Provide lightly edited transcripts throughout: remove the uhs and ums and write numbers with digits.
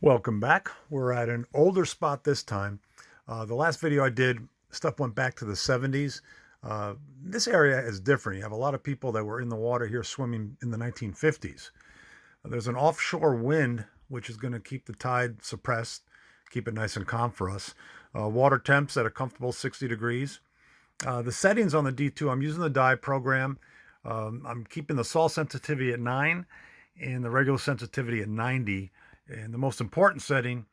Welcome back. We're at an older spot this time. The last video I did, stuff went back to the 70s. This area is different. You have a lot of people that were in the water here swimming in the 1950s. There's an offshore wind, which is going to keep the tide suppressed, keep it nice and calm for us. Water temps at a comfortable 60 degrees. The settings on the D2, I'm using the dive program. I'm keeping the salt sensitivity at 9 and the regular sensitivity at 90. And the most important setting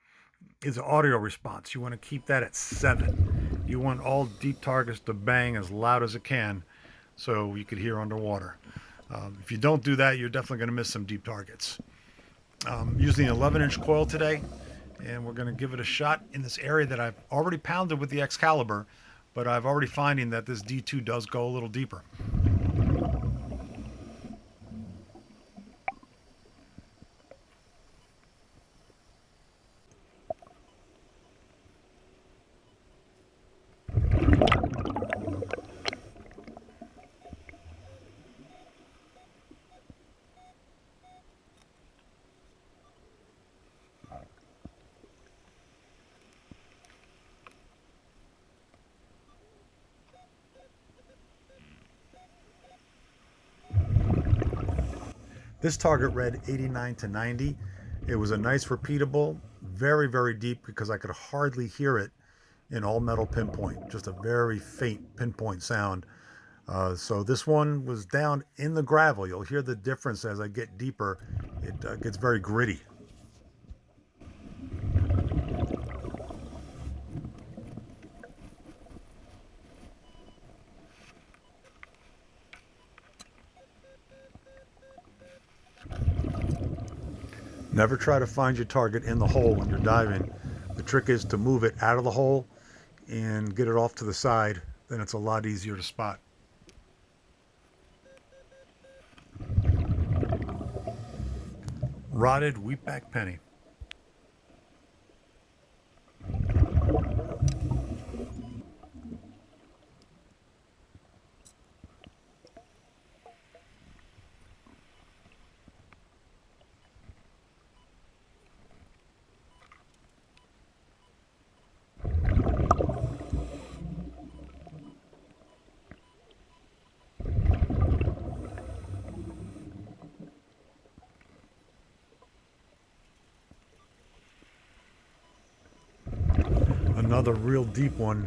is the audio response. You want to keep that at 7. You want all deep targets to bang as loud as it can so you could hear underwater. If you don't do that, you're definitely going to miss some deep targets. Using an 11-inch coil today, and we're going to give it a shot in this area that I've already pounded with the Excalibur, but I've already finding that this D2 does go a little deeper. This target read 89 to 90. It was a nice repeatable, very, very deep because I could hardly hear it in all metal pinpoint, just a very faint pinpoint sound. So this one was down in the gravel. You'll hear the difference as I get deeper. It gets very gritty. Never try to find your target in the hole when you're diving. The trick is to move it out of the hole and get it off to the side. Then it's a lot easier to spot. Rotted wheatback penny. Another real deep one.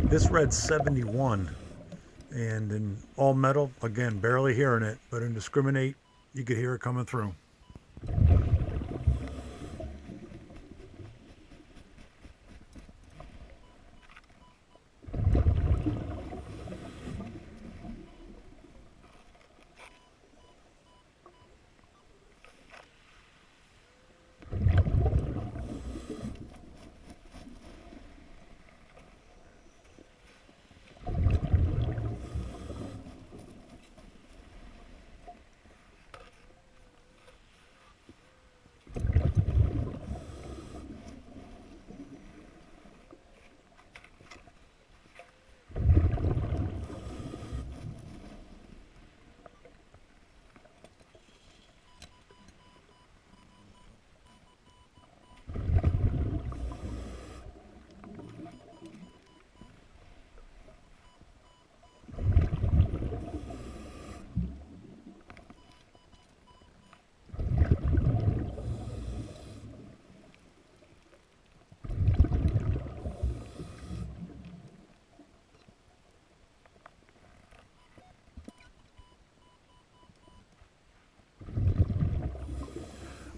This read 71, and in all metal, again, barely hearing it, but in discriminate, you could hear it coming through.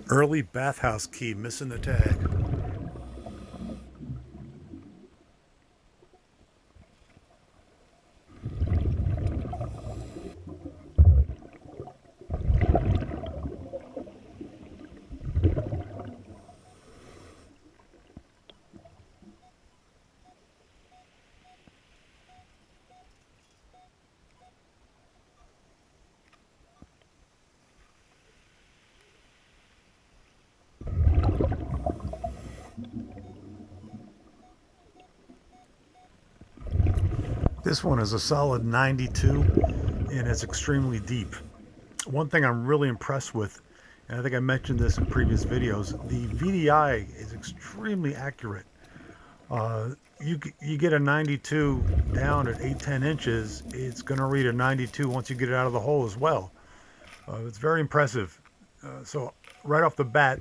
Early bathhouse key missing the tag. This one is a solid 92 and it's extremely deep. One thing I'm really impressed with and I think I mentioned this in previous videos, the VDI is extremely accurate. Uh, you get a 92 down at 8-10 inches, it's going to read a 92 once you get it out of the hole as well. It's very impressive. So right off the bat,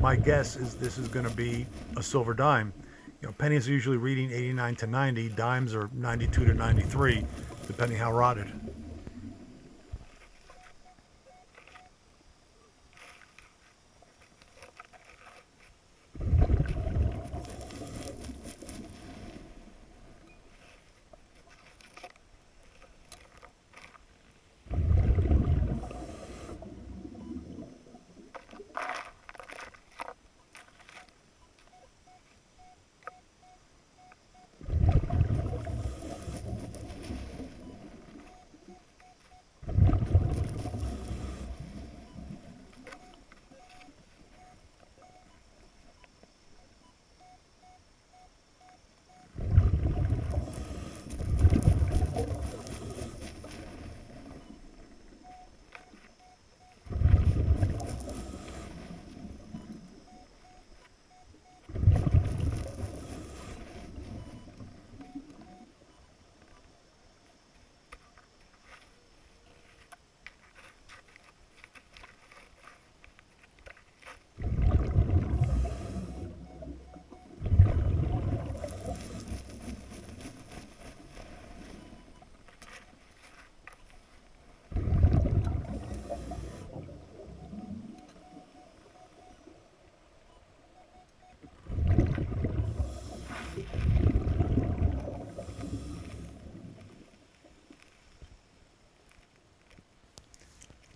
my guess is this is going to be a silver dime. You know, pennies are usually reading 89 to 90, dimes are 92 to 93, depending how rotted.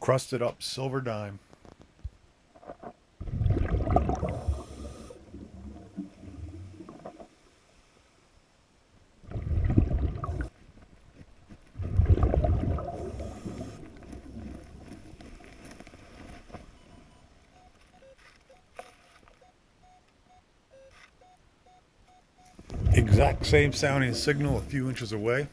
Crusted up silver dime. Exact same sounding signal a few inches away.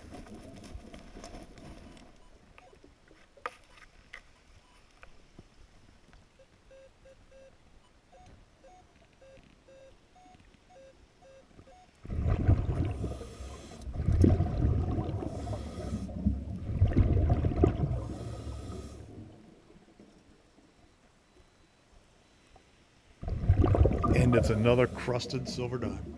And it's another crusted silver dime.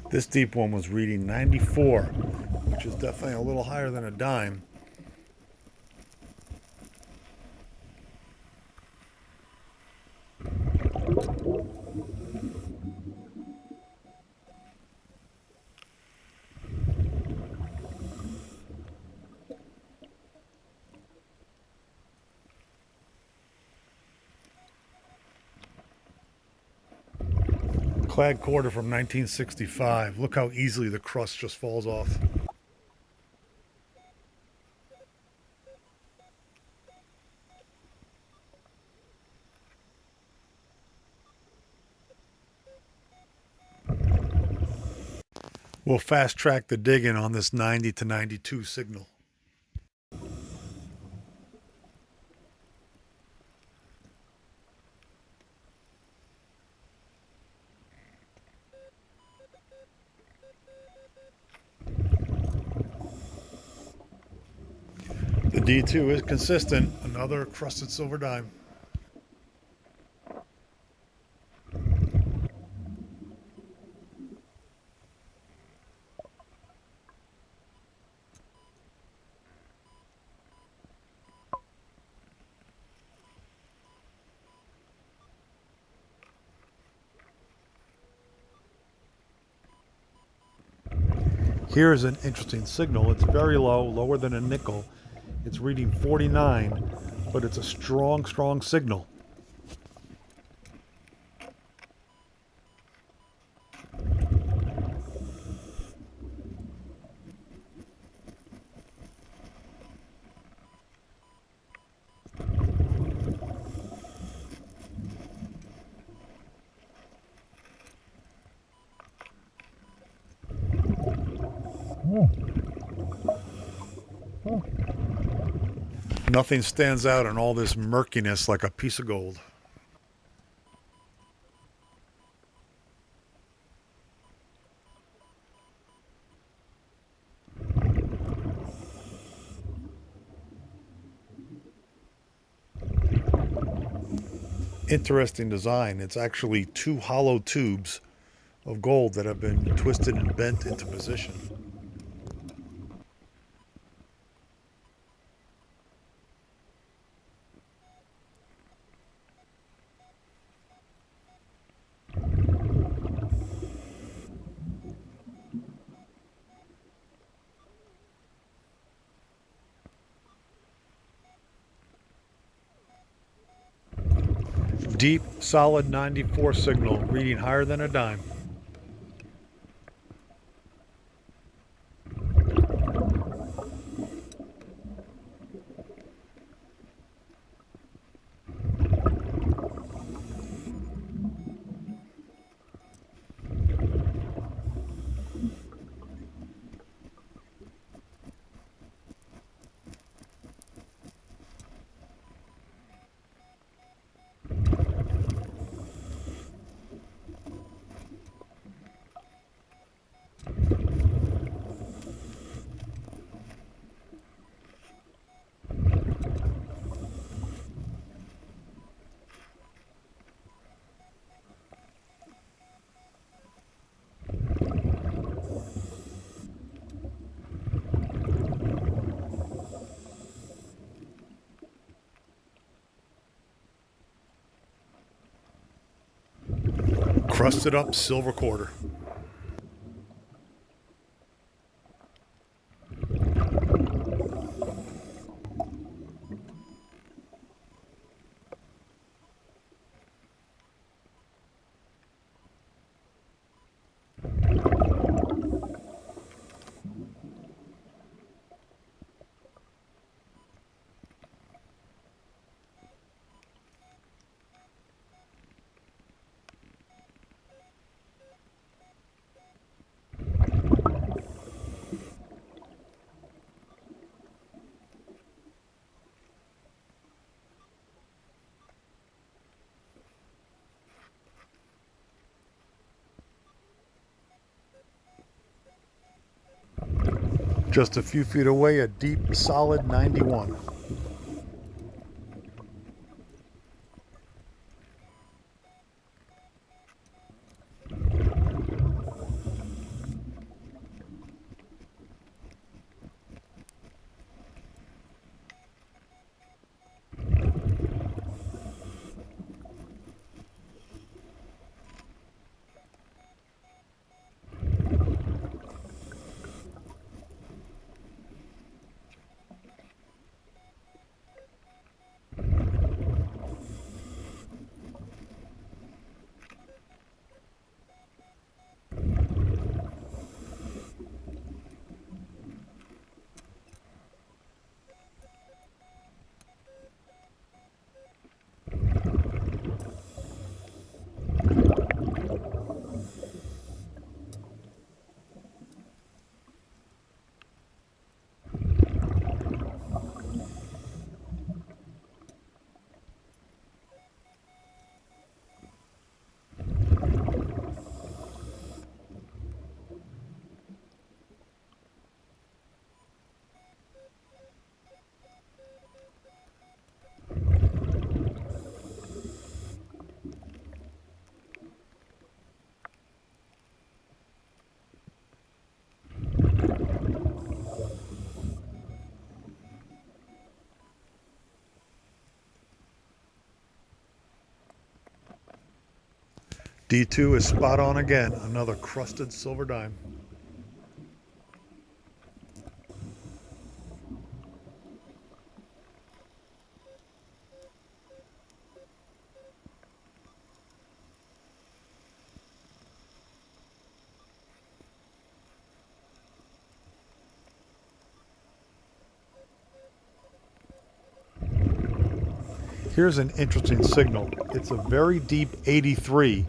This deep one was reading 94, which is definitely a little higher than a dime. Clad quarter from 1965. Look how easily the crust just falls off. We'll fast track the digging on this 90 to 92 signal. The D2 is consistent, another crusted silver dime. Here's an interesting signal. It's very low, lower than a nickel. It's reading 49, but it's a strong, strong signal. Nothing stands out in all this murkiness like a piece of gold. Interesting design. It's actually two hollow tubes of gold that have been twisted and bent into position. Deep, solid 94 signal, reading higher than a dime. Crusted up silver quarter. Just a few feet away, a deep, solid 91. D2 is spot on again, another crusted silver dime. Here's an interesting signal. It's a very deep 83,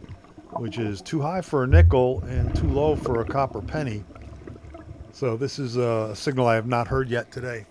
which is too high for a nickel and too low for a copper penny. So this is a signal I have not heard yet today.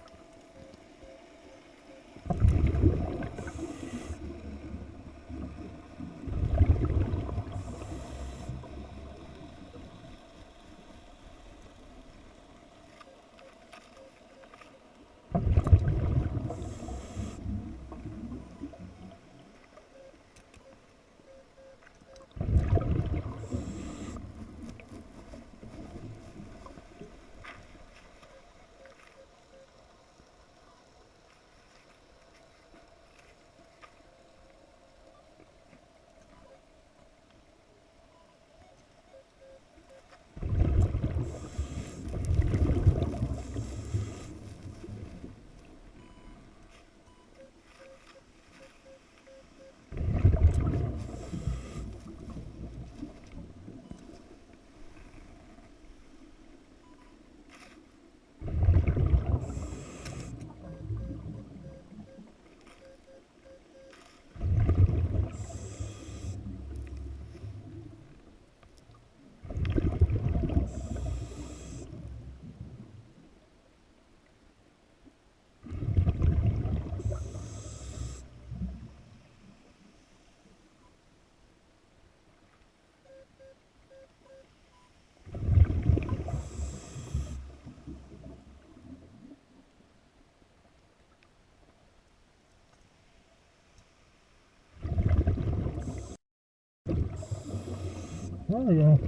There we go.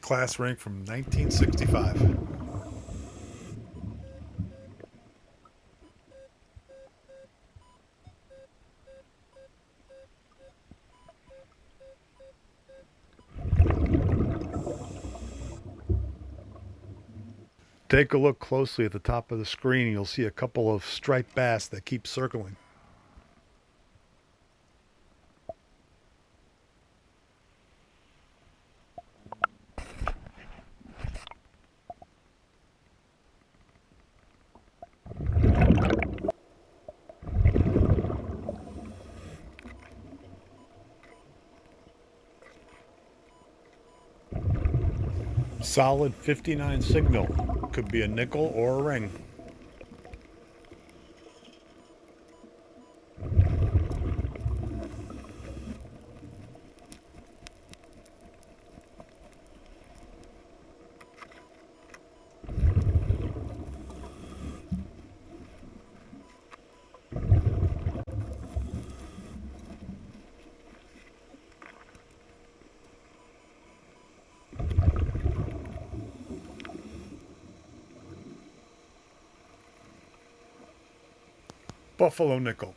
Class ring from 1965. Take a look closely at the top of the screen. You'll see a couple of striped bass that keep circling. Solid 59 signal. Could be a nickel or a ring. Buffalo nickel.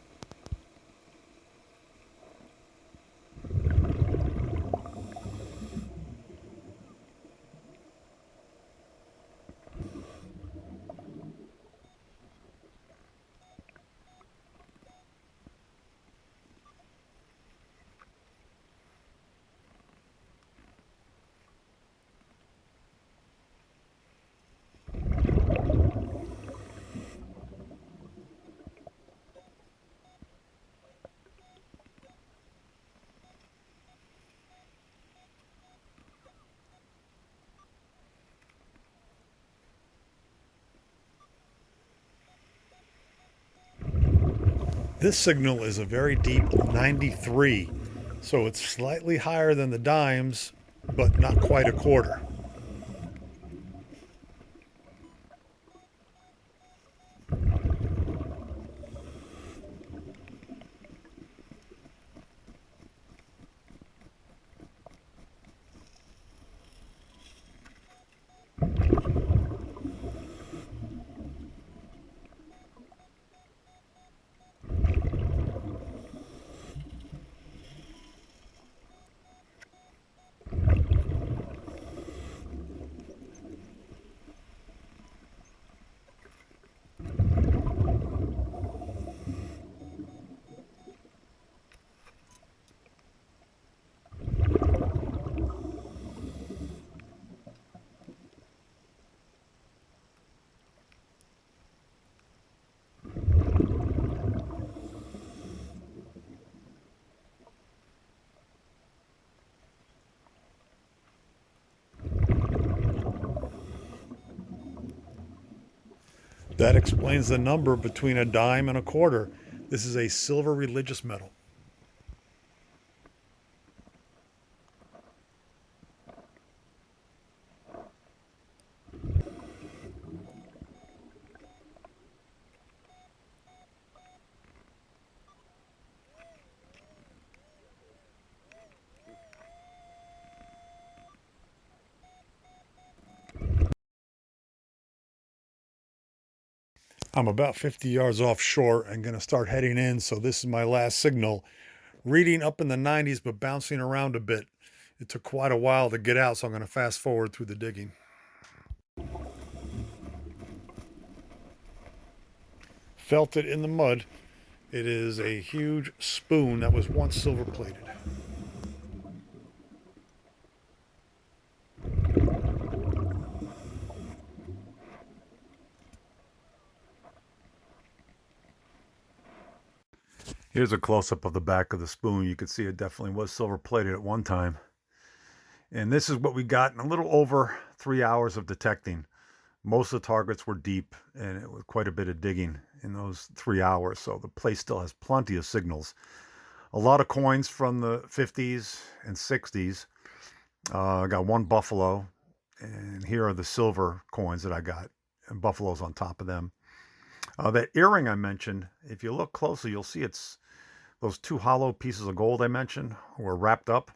This signal is a very deep 93, so it's slightly higher than the dimes, but not quite a quarter. That explains the number between a dime and a quarter. This is a silver religious metal. I'm about 50 yards offshore and going to start heading in, so this is my last signal. Reading up in the 90s, but bouncing around a bit. It took quite a while to get out, so I'm going to fast forward through the digging. Felt it in the mud. It is a huge spoon that was once silver plated. Here's a close-up of the back of the spoon. You can see it definitely was silver plated at one time. And this is what we got in a little over 3 hours of detecting. Most of the targets were deep, and it was quite a bit of digging in those 3 hours. So the place still has plenty of signals. A lot of coins from the 50s and 60s. I got one buffalo, and here are the silver coins that I got, and buffaloes on top of them. That earring I mentioned, if you look closely, you'll see it's those two hollow pieces of gold I mentioned were wrapped up.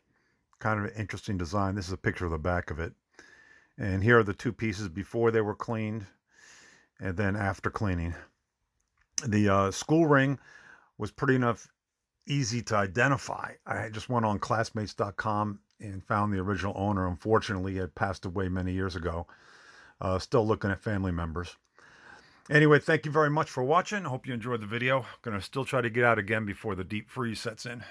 Kind of an interesting design. This is a picture of the back of it. And here are the two pieces before they were cleaned and then after cleaning. The school ring was pretty enough easy to identify. I just went on classmates.com and found the original owner. Unfortunately, he had passed away many years ago. Still looking at family members. Anyway, thank you very much for watching. Hope you enjoyed the video. I'm going to still try to get out again before the deep freeze sets in.